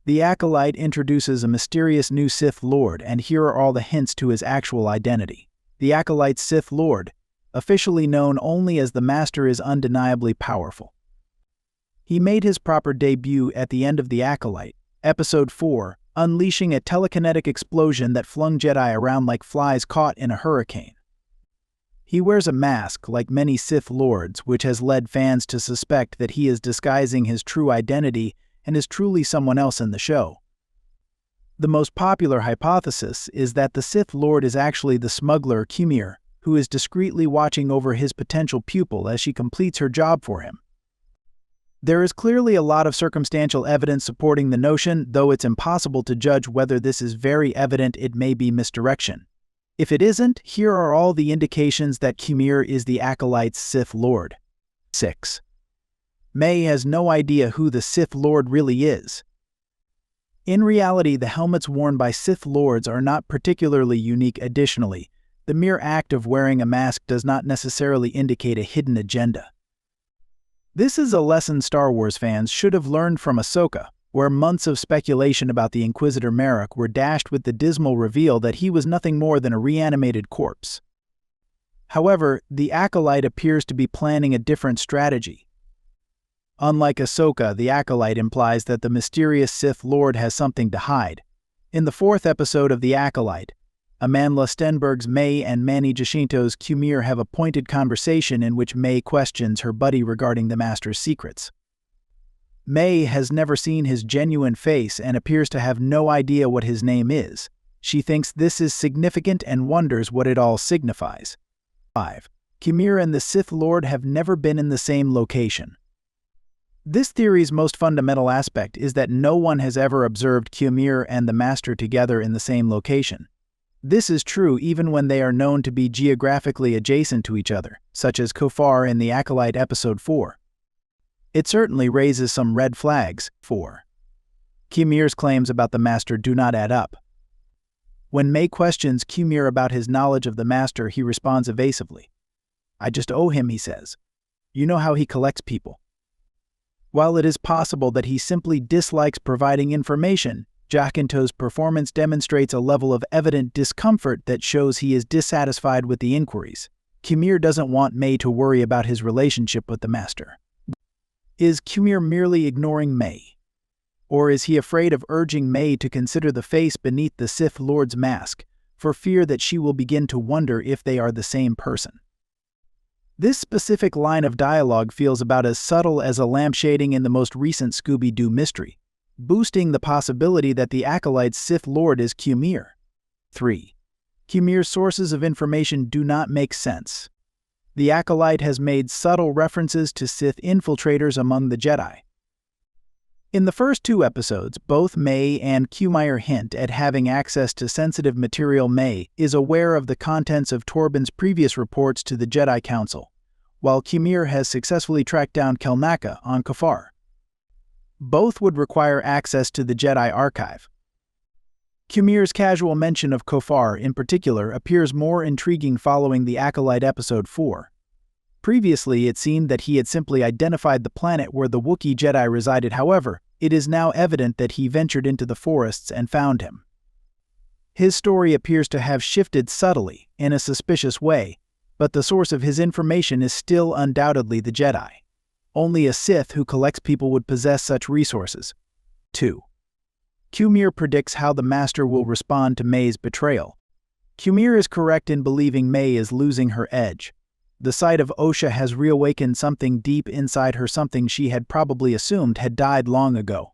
The Acolyte introduces a mysterious new Sith Lord, and here are all the hints to his actual identity. The Acolyte's Sith Lord, officially known only as the Master, is undeniably powerful. He made his proper debut at the end of The Acolyte, Episode 4, unleashing a telekinetic explosion that flung Jedi around like flies caught in a hurricane. He wears a mask, like many Sith Lords, which has led fans to suspect that he is disguising his true identity and is truly someone else in the show. The most popular hypothesis is that the Sith Lord is actually the smuggler Qimir, who is discreetly watching over his potential pupil as she completes her job for him. There is clearly a lot of circumstantial evidence supporting the notion, though it's impossible to judge whether this is very evident. It may be misdirection. If it isn't, here are all the indications that Qimir is the Acolyte's Sith Lord. 6. May has no idea who the Sith Lord really is. In reality, the helmets worn by Sith Lords are not particularly unique. Additionally, the mere act of wearing a mask does not necessarily indicate a hidden agenda. This is a lesson Star Wars fans should have learned from Ahsoka, where months of speculation about the Inquisitor Merrick were dashed with the dismal reveal that he was nothing more than a reanimated corpse. However, the Acolyte appears to be planning a different strategy. Unlike Ahsoka, the Acolyte implies that the mysterious Sith Lord has something to hide. In the 4th episode of The Acolyte, Amandla Stenberg's May and Manny Jacinto's Qimir have a pointed conversation in which May questions her buddy regarding the Master's secrets. May has never seen his genuine face and appears to have no idea what his name is. She thinks this is significant and wonders what it all signifies. 5. Qimir and the Sith Lord have never been in the same location. This theory's most fundamental aspect is that no one has ever observed Qimir and the Master together in the same location. This is true even when they are known to be geographically adjacent to each other, such as Kofar in The Acolyte Episode 4. It certainly raises some red flags. 4. Qimir's claims about the Master do not add up. When May questions Qimir about his knowledge of the Master, he responds evasively. "I just owe him," he says. "You know how he collects people." While it is possible that he simply dislikes providing information, Jacinto's performance demonstrates a level of evident discomfort that shows he is dissatisfied with the inquiries. Qimir doesn't want May to worry about his relationship with the Master. Is Qimir merely ignoring May? Or is he afraid of urging May to consider the face beneath the Sith Lord's mask, for fear that she will begin to wonder if they are the same person? This specific line of dialogue feels about as subtle as a lampshading in the most recent Scooby-Doo mystery, boosting the possibility that the Acolyte's Sith Lord is Qimir. 3. Qimir's sources of information do not make sense. The Acolyte has made subtle references to Sith infiltrators among the Jedi. In the first 2 episodes, both May and Qimir hint at having access to sensitive material. May is aware of the contents of Torben's previous reports to the Jedi Council, while Qimir has successfully tracked down Kelnaka on Kafar. Both would require access to the Jedi Archive. Qimir's casual mention of Kofar in particular appears more intriguing following the Acolyte Episode 4. Previously, it seemed that he had simply identified the planet where the Wookiee Jedi resided. However, it is now evident that he ventured into the forests and found him. His story appears to have shifted subtly, in a suspicious way, but the source of his information is still undoubtedly the Jedi. Only a Sith who collects people would possess such resources. 2. Qimir predicts how the Master will respond to May's betrayal. Qimir is correct in believing May is losing her edge. The sight of Osha has reawakened something deep inside her, something she had probably assumed had died long ago.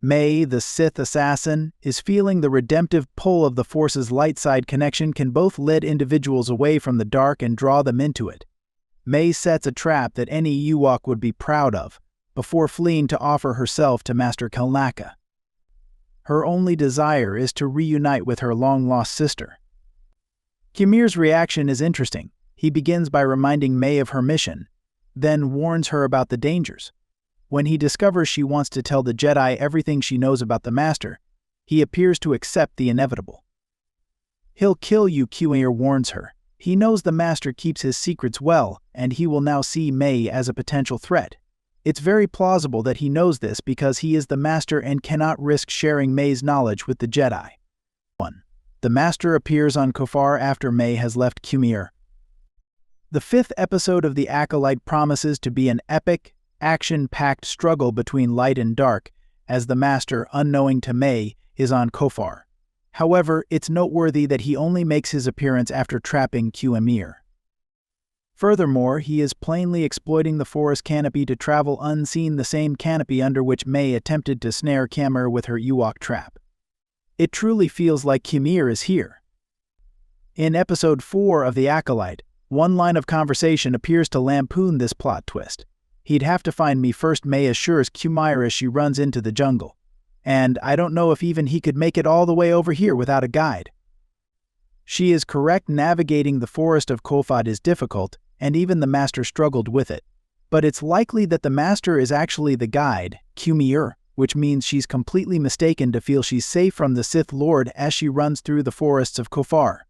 May, the Sith assassin, is feeling the redemptive pull of the Force's light side connection can both lead individuals away from the dark and draw them into it. May sets a trap that any Ewok would be proud of, before fleeing to offer herself to Master Kelnaka. Her only desire is to reunite with her long-lost sister. Qimir's reaction is interesting. He begins by reminding May of her mission, then warns her about the dangers. When he discovers she wants to tell the Jedi everything she knows about the Master, he appears to accept the inevitable. "He'll kill you," Qimir warns her. He knows the Master keeps his secrets well, and he will now see May as a potential threat. It's very plausible that he knows this because he is the Master and cannot risk sharing May's knowledge with the Jedi. 1. The Master appears on Kofar after May has left Qimir. The 5th episode of The Acolyte promises to be an epic, action-packed struggle between light and dark, as the Master, unknowing to May, is on Kofar. However, it's noteworthy that he only makes his appearance after trapping Qimir. Furthermore, he is plainly exploiting the forest canopy to travel unseen, the same canopy under which May attempted to snare Qimir with her Ewok trap. It truly feels like Qimir is here. In Episode 4 of The Acolyte, one line of conversation appears to lampoon this plot twist. "He'd have to find me first," May assures Qimir as she runs into the jungle. "And I don't know if even he could make it all the way over here without a guide." She is correct. Navigating the forest of Kofad is difficult, and even the Master struggled with it. But it's likely that the Master is actually the guide, Qimir, which means she's completely mistaken to feel she's safe from the Sith Lord as she runs through the forests of Kofar.